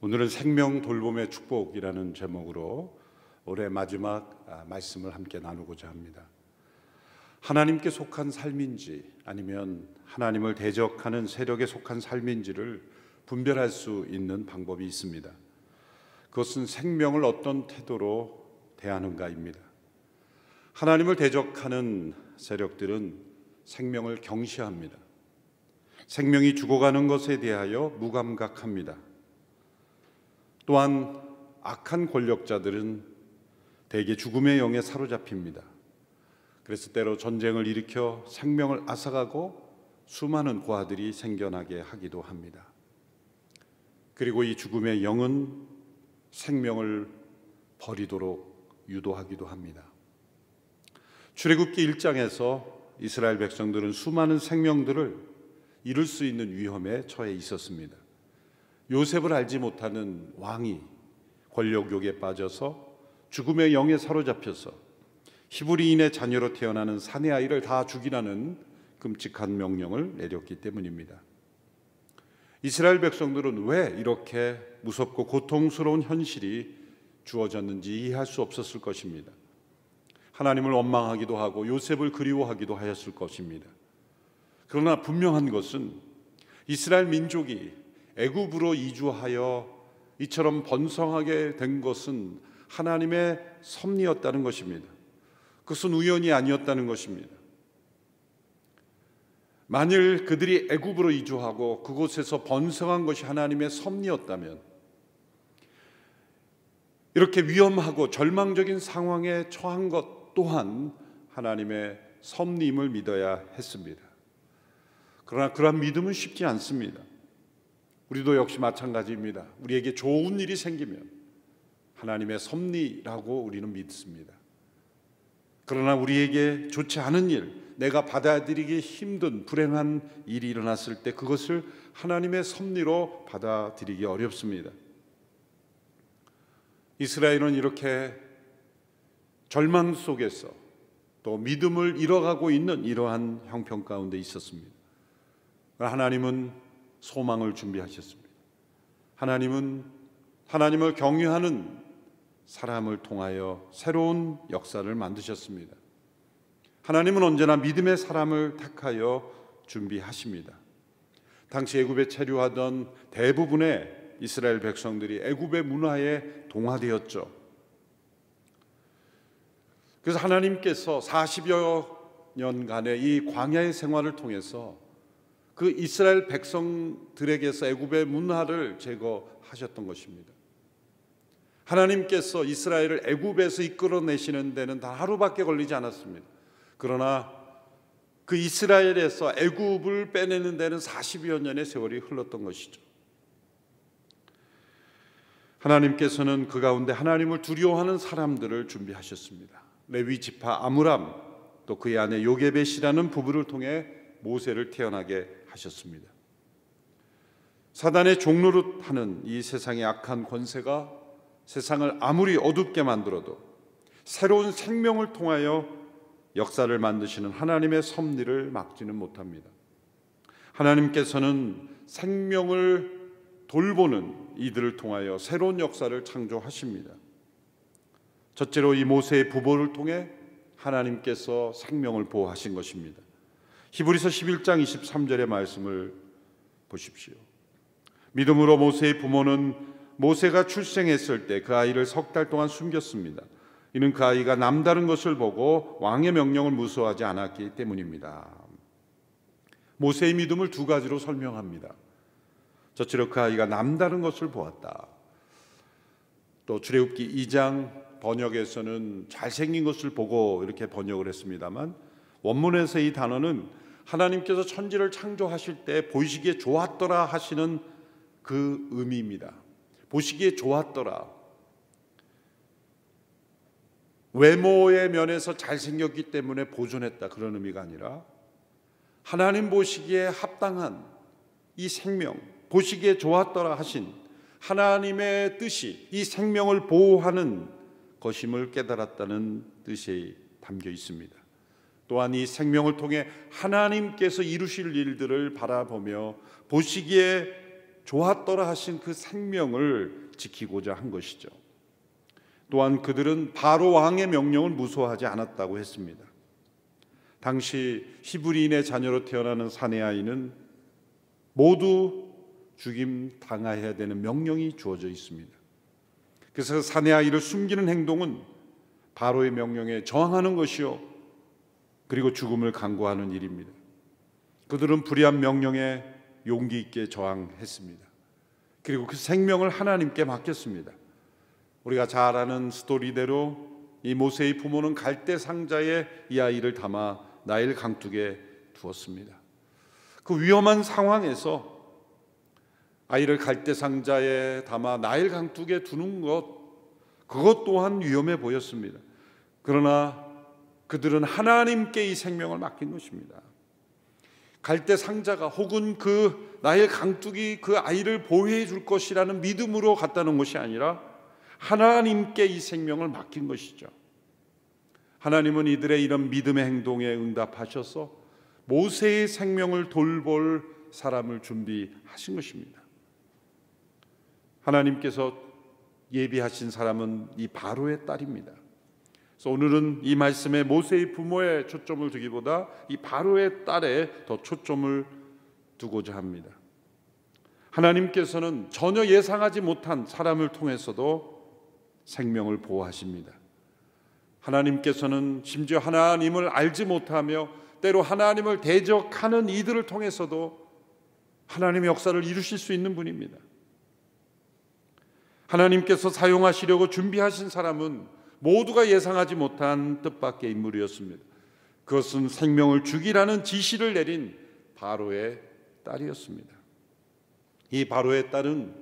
오늘은 생명 돌봄의 축복이라는 제목으로 올해 마지막 말씀을 함께 나누고자 합니다. 하나님께 속한 삶인지 아니면 하나님을 대적하는 세력에 속한 삶인지를 분별할 수 있는 방법이 있습니다. 그것은 생명을 어떤 태도로 대하는가입니다. 하나님을 대적하는 세력들은 생명을 경시합니다. 생명이 죽어가는 것에 대하여 무감각합니다. 또한 악한 권력자들은 대개 죽음의 영에 사로잡힙니다. 그래서 때로 전쟁을 일으켜 생명을 앗아가고 수많은 고아들이 생겨나게 하기도 합니다. 그리고 이 죽음의 영은 생명을 버리도록 유도하기도 합니다. 출애굽기 1장에서 이스라엘 백성들은 수많은 생명들을 잃을 수 있는 위험에 처해 있었습니다. 요셉을 알지 못하는 왕이 권력욕에 빠져서 죽음의 영에 사로잡혀서 히브리인의 자녀로 태어나는 사내 아이를 다 죽이라는 끔찍한 명령을 내렸기 때문입니다. 이스라엘 백성들은 왜 이렇게 무섭고 고통스러운 현실이 주어졌는지 이해할 수 없었을 것입니다. 하나님을 원망하기도 하고 요셉을 그리워하기도 하였을 것입니다. 그러나 분명한 것은 이스라엘 민족이 애굽으로 이주하여 이처럼 번성하게 된 것은 하나님의 섭리였다는 것입니다. 그것은 우연이 아니었다는 것입니다. 만일 그들이 애굽으로 이주하고 그곳에서 번성한 것이 하나님의 섭리였다면 이렇게 위험하고 절망적인 상황에 처한 것 또한 하나님의 섭리임을 믿어야 했습니다. 그러나 그러한 믿음은 쉽지 않습니다. 우리도 역시 마찬가지입니다. 우리에게 좋은 일이 생기면 하나님의 섭리라고 우리는 믿습니다. 그러나 우리에게 좋지 않은 일, 내가 받아들이기 힘든 불행한 일이 일어났을 때 그것을 하나님의 섭리로 받아들이기 어렵습니다. 이스라엘은 이렇게 절망 속에서 또 믿음을 잃어가고 있는 이러한 형편 가운데 있었습니다. 하나님은 소망을 준비하셨습니다. 하나님은 하나님을 경외하는 사람을 통하여 새로운 역사를 만드셨습니다. 하나님은 언제나 믿음의 사람을 택하여 준비하십니다. 당시 애굽에 체류하던 대부분의 이스라엘 백성들이 애굽의 문화에 동화되었죠. 그래서 하나님께서 40여 년간의 이 광야의 생활을 통해서 그 이스라엘 백성들에게서 애굽의 문화를 제거하셨던 것입니다. 하나님께서 이스라엘을 애굽에서 이끌어내시는 데는 단 하루밖에 걸리지 않았습니다. 그러나 그 이스라엘에서 애굽을 빼내는 데는 40여 년의 세월이 흘렀던 것이죠. 하나님께서는 그 가운데 하나님을 두려워하는 사람들을 준비하셨습니다. 레위 지파 아므람 또 그의 아내 요게벳이라는 부부를 통해 모세를 태어나게 하셨습니다. 사단의 종노릇하는 이 세상의 악한 권세가 세상을 아무리 어둡게 만들어도 새로운 생명을 통하여 역사를 만드시는 하나님의 섭리를 막지는 못합니다. 하나님께서는 생명을 돌보는 이들을 통하여 새로운 역사를 창조하십니다. 첫째로 이 모세의 부모를 통해 하나님께서 생명을 보호하신 것입니다. 히브리서 11장 23절의 말씀을 보십시오. 믿음으로 모세의 부모는 모세가 출생했을 때 그 아이를 3달 동안 숨겼습니다. 이는 그 아이가 남다른 것을 보고 왕의 명령을 무서워하지 않았기 때문입니다. 모세의 믿음을 두 가지로 설명합니다. 첫째로 그 아이가 남다른 것을 보았다. 또 출애굽기 2장 번역에서는 잘생긴 것을 보고 이렇게 번역을 했습니다만 원문에서 이 단어는 하나님께서 천지를 창조하실 때 보시기에 좋았더라 하시는 그 의미입니다. 보시기에 좋았더라. 외모의 면에서 잘생겼기 때문에 보존했다 그런 의미가 아니라 하나님 보시기에 합당한 이 생명, 보시기에 좋았더라 하신 하나님의 뜻이 이 생명을 보호하는 것임을 깨달았다는 뜻이 담겨 있습니다. 또한 이 생명을 통해 하나님께서 이루실 일들을 바라보며 보시기에 좋았더라 하신 그 생명을 지키고자 한 것이죠. 또한 그들은 바로 왕의 명령을 무서워하지 않았다고 했습니다. 당시 히브리인의 자녀로 태어나는 사내 아이는 모두 죽임 당해야 되는 명령이 주어져 있습니다. 그래서 사내 아이를 숨기는 행동은 바로의 명령에 저항하는 것이요, 그리고 죽음을 강구하는 일입니다. 그들은 불의한 명령에 용기 있게 저항했습니다. 그리고 그 생명을 하나님께 맡겼습니다. 우리가 잘 아는 스토리대로 이 모세의 부모는 갈대 상자에 이 아이를 담아 나일 강둑에 두었습니다. 그 위험한 상황에서 아이를 갈대 상자에 담아 나일 강둑에 두는 그것 또한 위험해 보였습니다. 그러나 그들은 하나님께 이 생명을 맡긴 것입니다. 갈대 상자가 혹은 그 나일 강둑이 그 아이를 보호해 줄 것이라는 믿음으로 갔다는 것이 아니라 하나님께 이 생명을 맡긴 것이죠. 하나님은 이들의 이런 믿음의 행동에 응답하셔서 모세의 생명을 돌볼 사람을 준비하신 것입니다. 하나님께서 예비하신 사람은 이 바로의 딸입니다. 그래서 오늘은 이 말씀에 모세의 부모에 초점을 두기보다 이 바로의 딸에 더 초점을 두고자 합니다. 하나님께서는 전혀 예상하지 못한 사람을 통해서도 생명을 보호하십니다. 하나님께서는 심지어 하나님을 알지 못하며 때로 하나님을 대적하는 이들을 통해서도 하나님의 역사를 이루실 수 있는 분입니다. 하나님께서 사용하시려고 준비하신 사람은 모두가 예상하지 못한 뜻밖의 인물이었습니다. 그것은 생명을 죽이라는 지시를 내린 바로의 딸이었습니다. 이 바로의 딸은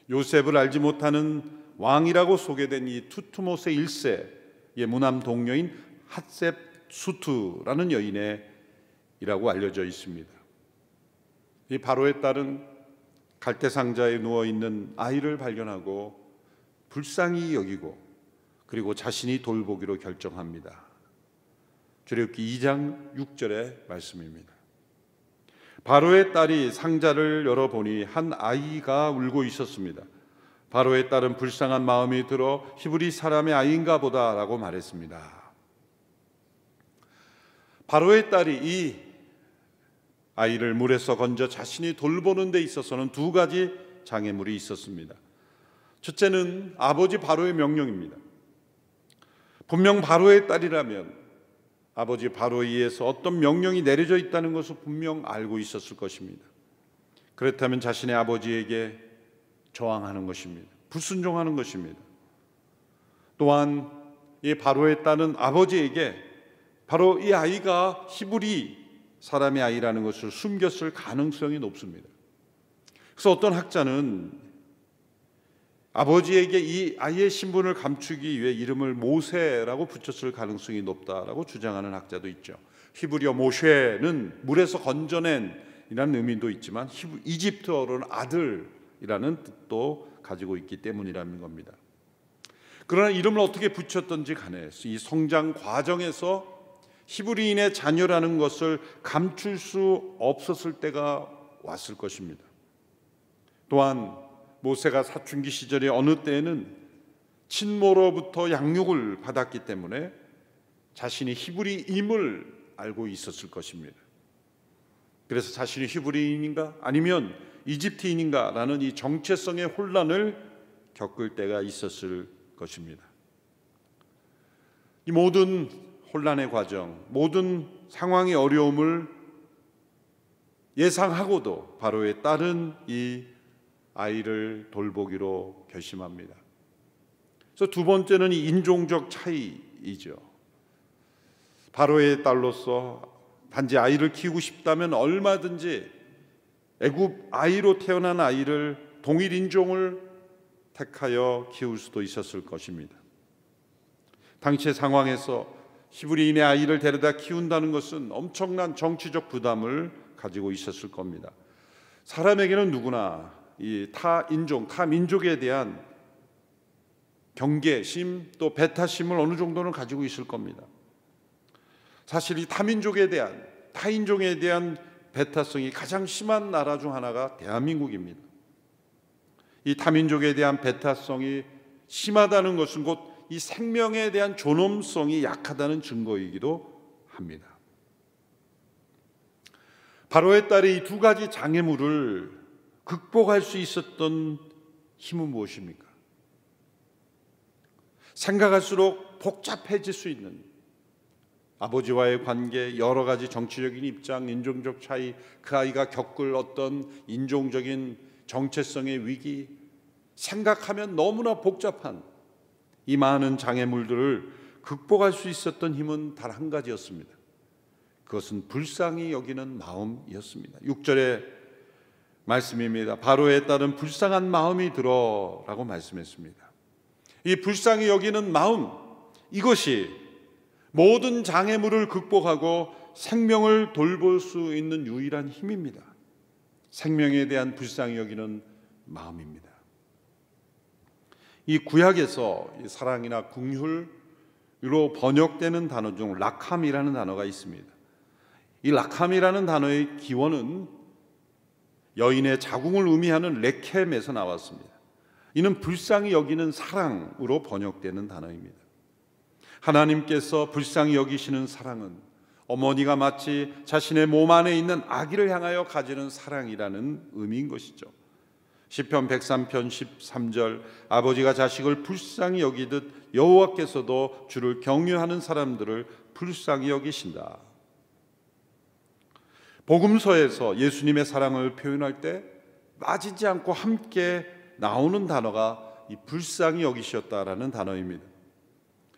요셉을 알지 못하는 왕이라고 소개된 이 투트모세 1세의 무남 동료인 핫셉수트라는 여인이라고 알려져 있습니다. 이 바로의 딸은 갈대 상자에 누워 있는 아이를 발견하고 불쌍히 여기고 그리고 자신이 돌보기로 결정합니다. 출애굽기 2장 6절의 말씀입니다. 바로의 딸이 상자를 열어보니 한 아이가 울고 있었습니다. 바로의 딸은 불쌍한 마음이 들어 히브리 사람의 아이인가 보다라고 말했습니다. 바로의 딸이 이 아이를 물에서 건져 자신이 돌보는 데 있어서는 두 가지 장애물이 있었습니다. 첫째는 아버지 바로의 명령입니다. 분명 바로의 딸이라면 아버지 바로에 의해서 어떤 명령이 내려져 있다는 것을 분명 알고 있었을 것입니다. 그렇다면 자신의 아버지에게 저항하는 것입니다. 불순종하는 것입니다. 또한 이 바로의 딸은 아버지에게 바로 이 아이가 히브리 사람의 아이라는 것을 숨겼을 가능성이 높습니다. 그래서 어떤 학자는 아버지에게 이 아이의 신분을 감추기 위해 이름을 모세라고 붙였을 가능성이 높다라고 주장하는 학자도 있죠. 히브리어 모쉐는 물에서 건져낸 이라는 의미도 있지만 이집트어로는 아들이라는 뜻도 가지고 있기 때문이라는 겁니다. 그러나 이름을 어떻게 붙였던지 간에 이 성장 과정에서 히브리인의 자녀라는 것을 감출 수 없었을 때가 왔을 것입니다. 또한 모세가 사춘기 시절에 어느 때에는 친모로부터 양육을 받았기 때문에 자신이 히브리임을 알고 있었을 것입니다. 그래서 자신이 히브리인인가 아니면 이집트인인가 라는 이 정체성의 혼란을 겪을 때가 있었을 것입니다. 이 모든 혼란의 과정, 모든 상황의 어려움을 예상하고도 바로의 딸은 이 아이를 돌보기로 결심합니다. 그래서 두 번째는 이 인종적 차이이죠. 바로의 딸로서 단지 아이를 키우고 싶다면 얼마든지 애굽 아이로 태어난 아이를 동일 인종을 택하여 키울 수도 있었을 것입니다. 당시의 상황에서 히브리인의 아이를 데려다 키운다는 것은 엄청난 정치적 부담을 가지고 있었을 겁니다. 사람에게는 누구나 이 타 인종, 타 민족에 대한 경계심 또 배타심을 어느 정도는 가지고 있을 겁니다. 사실 이 타민족에 대한 타인종에 대한 배타성이 가장 심한 나라 중 하나가 대한민국입니다. 이 타민족에 대한 배타성이 심하다는 것은 곧 이 생명에 대한 존엄성이 약하다는 증거이기도 합니다. 바로의 딸이 이 두 가지 장애물을 극복할 수 있었던 힘은 무엇입니까? 생각할수록 복잡해질 수 있는 아버지와의 관계, 여러 가지 정치적인 입장, 인종적 차이, 그 아이가 겪을 어떤 인종적인 정체성의 위기, 생각하면 너무나 복잡한 이 많은 장애물들을 극복할 수 있었던 힘은 단 한 가지였습니다. 그것은 불쌍히 여기는 마음이었습니다. 6절의 말씀입니다. 바로의 딸은 불쌍한 마음이 들어 라고 말씀했습니다. 이 불쌍히 여기는 마음, 이것이 모든 장애물을 극복하고 생명을 돌볼 수 있는 유일한 힘입니다. 생명에 대한 불쌍히 여기는 마음입니다. 이 구약에서 이 사랑이나 긍휼로 번역되는 단어 중 라캄이라는 단어가 있습니다. 이 라캄이라는 단어의 기원은 여인의 자궁을 의미하는 레켐에서 나왔습니다. 이는 불쌍히 여기는 사랑으로 번역되는 단어입니다. 하나님께서 불쌍히 여기시는 사랑은 어머니가 마치 자신의 몸 안에 있는 아기를 향하여 가지는 사랑이라는 의미인 것이죠. 시편 103편 13절 아버지가 자식을 불쌍히 여기듯 여호와께서도 주를 경유하는 사람들을 불쌍히 여기신다. 복음서에서 예수님의 사랑을 표현할 때 빠지지 않고 함께 나오는 단어가 이 불쌍히 여기셨다라는 단어입니다.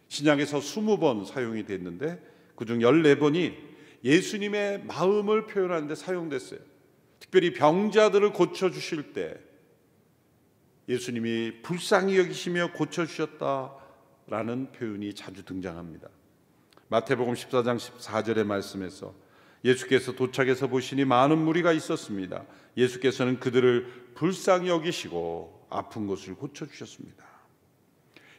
신약에서 20번 사용이 됐는데 그중 14번이 예수님의 마음을 표현하는 데 사용됐어요. 특별히 병자들을 고쳐주실 때 예수님이 불쌍히 여기시며 고쳐주셨다라는 표현이 자주 등장합니다. 마태복음 14장 14절의 말씀에서 예수께서 도착해서 보시니 많은 무리가 있었습니다. 예수께서는 그들을 불쌍히 여기시고 아픈 곳을 고쳐주셨습니다.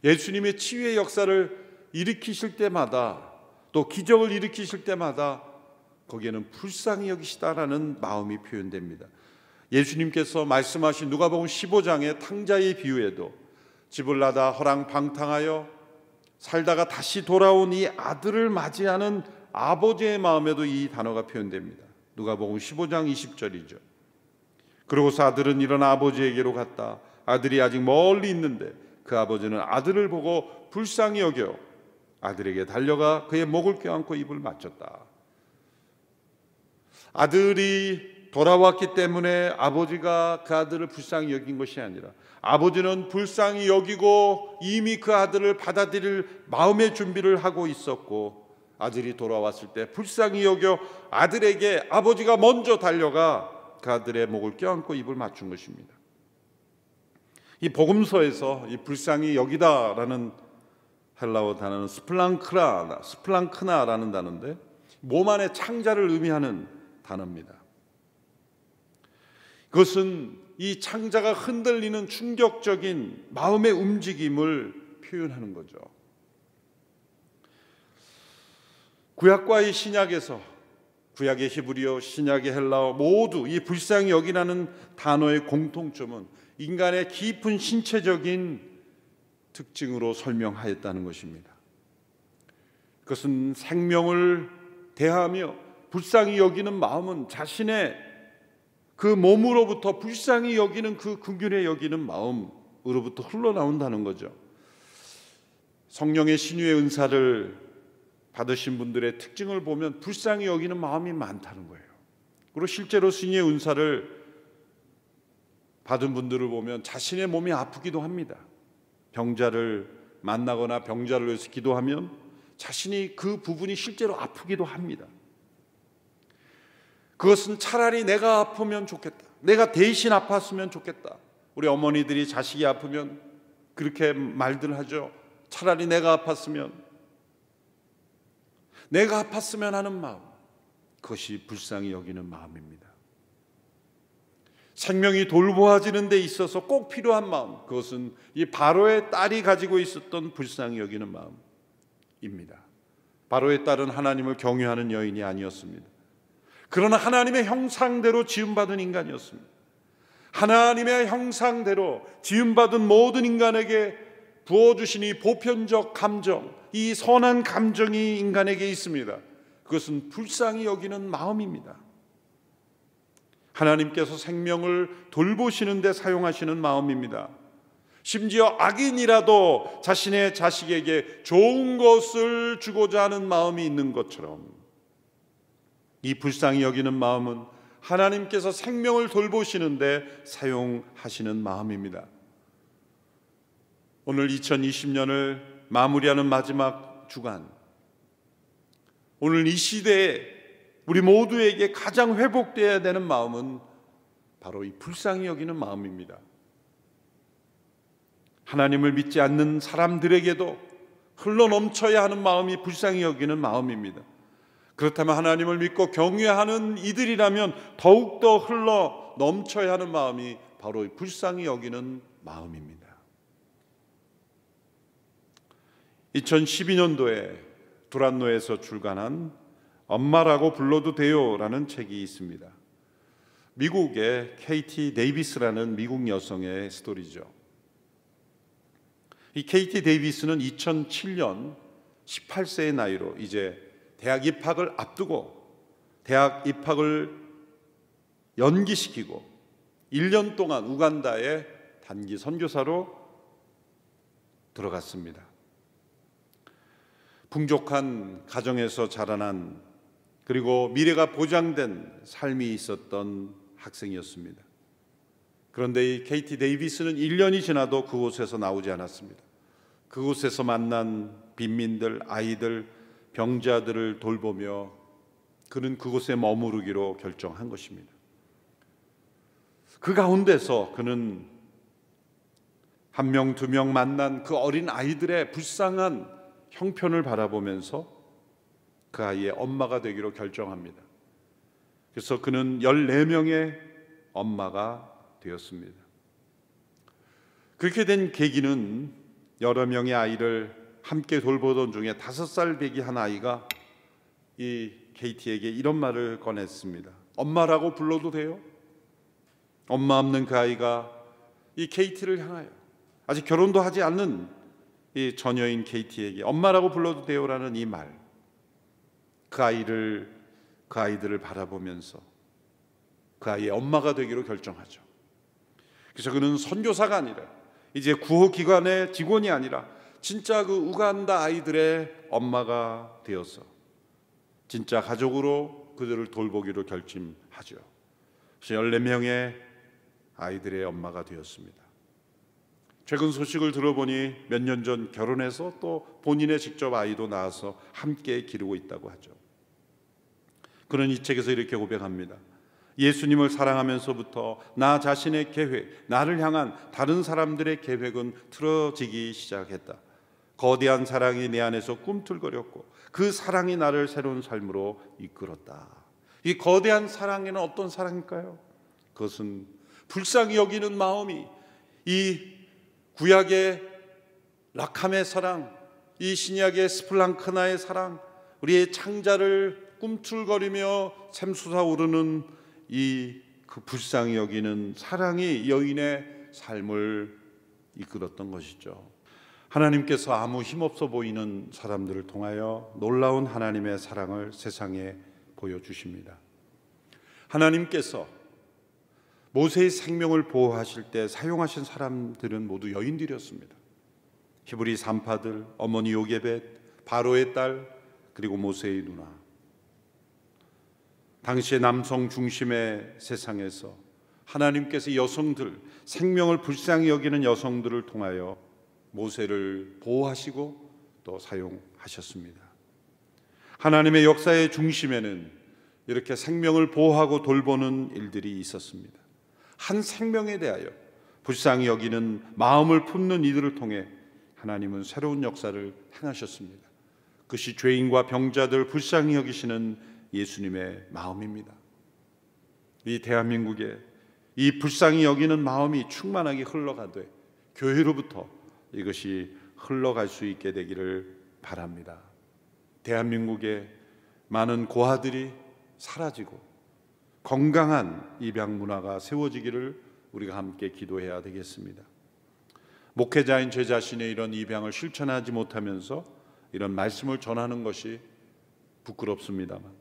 예수님의 치유의 역사를 일으키실 때마다 또 기적을 일으키실 때마다 거기에는 불쌍히 여기시다라는 마음이 표현됩니다. 예수님께서 말씀하신 누가복음 15장의 탕자의 비유에도 집을 나다 허랑방탕하여 살다가 다시 돌아온 이 아들을 맞이하는 아버지의 마음에도 이 단어가 표현됩니다. 누가복음 15장 20절이죠. 그러고서 아들은 일어나 아버지에게로 갔다. 아들이 아직 멀리 있는데 그 아버지는 아들을 보고 불쌍히 여겨 아들에게 달려가 그의 목을 껴안고 입을 맞췄다. 아들이 돌아왔기 때문에 아버지가 그 아들을 불쌍히 여긴 것이 아니라 아버지는 불쌍히 여기고 이미 그 아들을 받아들일 마음의 준비를 하고 있었고 아들이 돌아왔을 때 불쌍히 여겨 아들에게 아버지가 먼저 달려가 그 아들의 목을 껴안고 입을 맞춘 것입니다. 이 복음서에서 이 불쌍히 여기다라는 헬라어 단어는 스플랑크나라는 단어인데 몸 안의 창자를 의미하는 단어입니다. 그것은 이 창자가 흔들리는 충격적인 마음의 움직임을 표현하는 거죠. 구약과 이 신약에서 구약의 히브리어, 신약의 헬라어 모두 이 불쌍히 여기라는 단어의 공통점은 인간의 깊은 신체적인 특징으로 설명하였다는 것입니다. 그것은 생명을 대하며 불쌍히 여기는 마음은 자신의 그 몸으로부터 불쌍히 여기는 그 긍휼히 여기는 마음으로부터 흘러나온다는 거죠. 성령의 신유의 은사를 받으신 분들의 특징을 보면 불쌍히 여기는 마음이 많다는 거예요. 그리고 실제로 신유의 은사를 받은 분들을 보면 자신의 몸이 아프기도 합니다. 병자를 만나거나 병자를 위해서 기도하면 자신이 그 부분이 실제로 아프기도 합니다. 그것은 차라리 내가 아프면 좋겠다. 내가 대신 아팠으면 좋겠다. 우리 어머니들이 자식이 아프면 그렇게 말들 하죠. 차라리 내가 아팠으면 하는 마음, 그것이 불쌍히 여기는 마음입니다. 생명이 돌보아지는 데 있어서 꼭 필요한 마음, 그것은 이 바로의 딸이 가지고 있었던 불쌍히 여기는 마음입니다. 바로의 딸은 하나님을 경외하는 여인이 아니었습니다. 그러나 하나님의 형상대로 지음받은 인간이었습니다. 하나님의 형상대로 지음받은 모든 인간에게 부어주신 이 보편적 감정, 이 선한 감정이 인간에게 있습니다. 그것은 불쌍히 여기는 마음입니다. 하나님께서 생명을 돌보시는 데 사용하시는 마음입니다. 심지어 악인이라도 자신의 자식에게 좋은 것을 주고자 하는 마음이 있는 것처럼 이 불쌍히 여기는 마음은 하나님께서 생명을 돌보시는데 사용하시는 마음입니다. 오늘 2020년을 마무리하는 마지막 주간, 오늘 이 시대에 우리 모두에게 가장 회복되어야 되는 마음은 바로 이 불쌍히 여기는 마음입니다. 하나님을 믿지 않는 사람들에게도 흘러넘쳐야 하는 마음이 불쌍히 여기는 마음입니다. 그렇다면 하나님을 믿고 경외하는 이들이라면 더욱더 흘러넘쳐야 하는 마음이 바로 불쌍히 여기는 마음입니다. 2012년도에 두란노에서 출간한 엄마라고 불러도 돼요라는 책이 있습니다. 미국의 KT 데이비스라는 미국 여성의 스토리죠. 이 KT 데이비스는 2007년 18세의 나이로 이제 대학 입학을 앞두고 대학 입학을 연기시키고 1년 동안 우간다에 단기 선교사로 들어갔습니다. 풍족한 가정에서 자라난, 그리고 미래가 보장된 삶이 있었던 학생이었습니다. 그런데 이 KT 데이비스는 1년이 지나도 그곳에서 나오지 않았습니다. 그곳에서 만난 빈민들, 아이들, 병자들을 돌보며 그는 그곳에 머무르기로 결정한 것입니다. 그 가운데서 그는 한 명, 두 명 만난 그 어린 아이들의 불쌍한 형편을 바라보면서 그 아이의 엄마가 되기로 결정합니다. 그래서 그는 14명의 엄마가 되었습니다. 그렇게 된 계기는 여러 명의 아이를 함께 돌보던 중에 5살 배기 한 아이가 이 KT에게 이런 말을 꺼냈습니다. 엄마라고 불러도 돼요? 엄마 없는 그 아이가 이 KT를 향하여, 아직 결혼도 하지 않는 이 처녀인 KT에게 엄마라고 불러도 돼요라는 이 말, 그 아이들을 바라보면서 그 아이의 엄마가 되기로 결정하죠. 그래서 그는 선교사가 아니라 이제 구호기관의 직원이 아니라 진짜 그 우간다 아이들의 엄마가 되어서 진짜 가족으로 그들을 돌보기로 결심하죠. 그래서 14명의 아이들의 엄마가 되었습니다. 최근 소식을 들어보니 몇 년 전 결혼해서 또 본인의 직접 아이도 낳아서 함께 기르고 있다고 하죠. 그는 이 책에서 이렇게 고백합니다. 예수님을 사랑하면서부터 나 자신의 계획, 나를 향한 다른 사람들의 계획은 틀어지기 시작했다. 거대한 사랑이 내 안에서 꿈틀거렸고 그 사랑이 나를 새로운 삶으로 이끌었다. 이 거대한 사랑에는 어떤 사랑일까요? 그것은 불쌍히 여기는 마음이, 이 구약의 라캄의 사랑, 이 신약의 스플랑크나의 사랑, 우리의 창자를 꿈틀거리며 샘솟아오르는 이 그 불쌍히 여기는 사랑이 여인의 삶을 이끌었던 것이죠. 하나님께서 아무 힘없어 보이는 사람들을 통하여 놀라운 하나님의 사랑을 세상에 보여주십니다. 하나님께서 모세의 생명을 보호하실 때 사용하신 사람들은 모두 여인들이었습니다. 히브리 산파들, 어머니 요게벳, 바로의 딸, 그리고 모세의 누나. 당시의 남성 중심의 세상에서 하나님께서 여성들, 생명을 불쌍히 여기는 여성들을 통하여 모세를 보호하시고 또 사용하셨습니다. 하나님의 역사의 중심에는 이렇게 생명을 보호하고 돌보는 일들이 있었습니다. 한 생명에 대하여 불쌍히 여기는 마음을 품는 이들을 통해 하나님은 새로운 역사를 행하셨습니다. 그것이 죄인과 병자들 불쌍히 여기시는 예수님의 마음입니다. 이 대한민국에 이 불쌍히 여기는 마음이 충만하게 흘러가되 교회로부터 이것이 흘러갈 수 있게 되기를 바랍니다. 대한민국에 많은 고아들이 사라지고 건강한 입양 문화가 세워지기를 우리가 함께 기도해야 되겠습니다. 목회자인 제 자신의 이런 입양을 실천하지 못하면서 이런 말씀을 전하는 것이 부끄럽습니다만,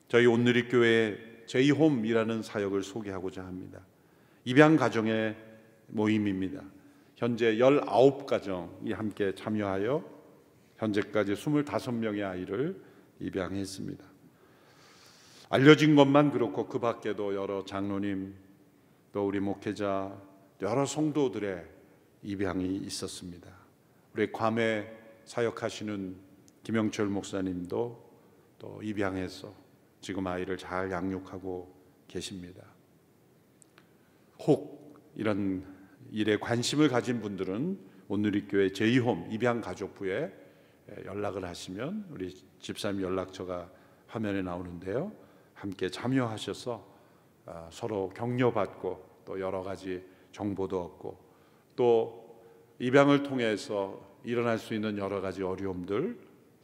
저희 온누리교회 제이홈이라는 사역을 소개하고자 합니다. 입양 가정의 모임입니다. 현재 19가정이 함께 참여하여 현재까지 25명의 아이를 입양했습니다. 알려진 것만 그렇고 그 밖에도 여러 장로님, 또 우리 목회자, 여러 성도들의 입양이 있었습니다. 우리 괌에 사역하시는 김영철 목사님도 또 입양해서 지금 아이를 잘 양육하고 계십니다. 혹 이런 일에 관심을 가진 분들은 온누리교회 제이홈 입양가족부에 연락을 하시면 우리 집사님 연락처가 화면에 나오는데요, 함께 참여하셔서 서로 격려받고 또 여러 가지 정보도 얻고 또 입양을 통해서 일어날 수 있는 여러 가지 어려움들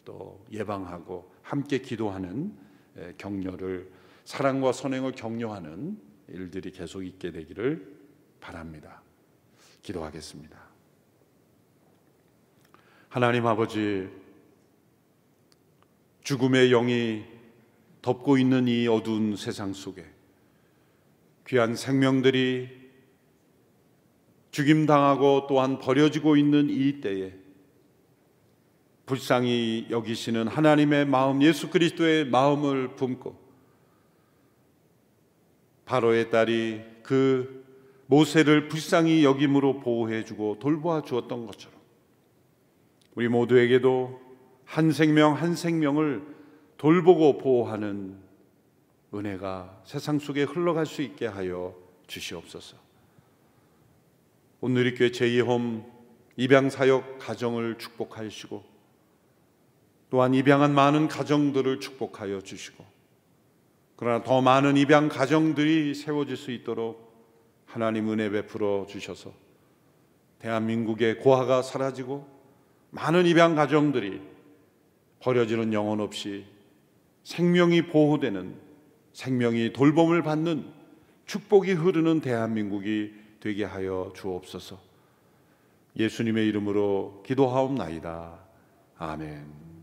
또 예방하고 함께 기도하는 격려를, 사랑과 선행을 격려하는 일들이 계속 있게 되기를 바랍니다. 기도하겠습니다. 하나님 아버지, 죽음의 영이 덮고 있는 이 어두운 세상 속에 귀한 생명들이 죽임당하고 또한 버려지고 있는 이 때에 불쌍히 여기시는 하나님의 마음, 예수 그리스도의 마음을 품고 바로의 딸이 그 모세를 불쌍히 여김으로 보호해주고 돌보아 주었던 것처럼 우리 모두에게도 한 생명 한 생명을 돌보고 보호하는 은혜가 세상 속에 흘러갈 수 있게 하여 주시옵소서. 온누리교회 제이홈 입양사역 가정을 축복하시고 또한 입양한 많은 가정들을 축복하여 주시고, 그러나 더 많은 입양 가정들이 세워질 수 있도록 하나님 은혜 베풀어 주셔서 대한민국의 고아가 사라지고 많은 입양 가정들이 버려지는 영혼 없이 생명이 보호되는, 생명이 돌봄을 받는 축복이 흐르는 대한민국이 되게 하여 주옵소서. 예수님의 이름으로 기도하옵나이다. 아멘.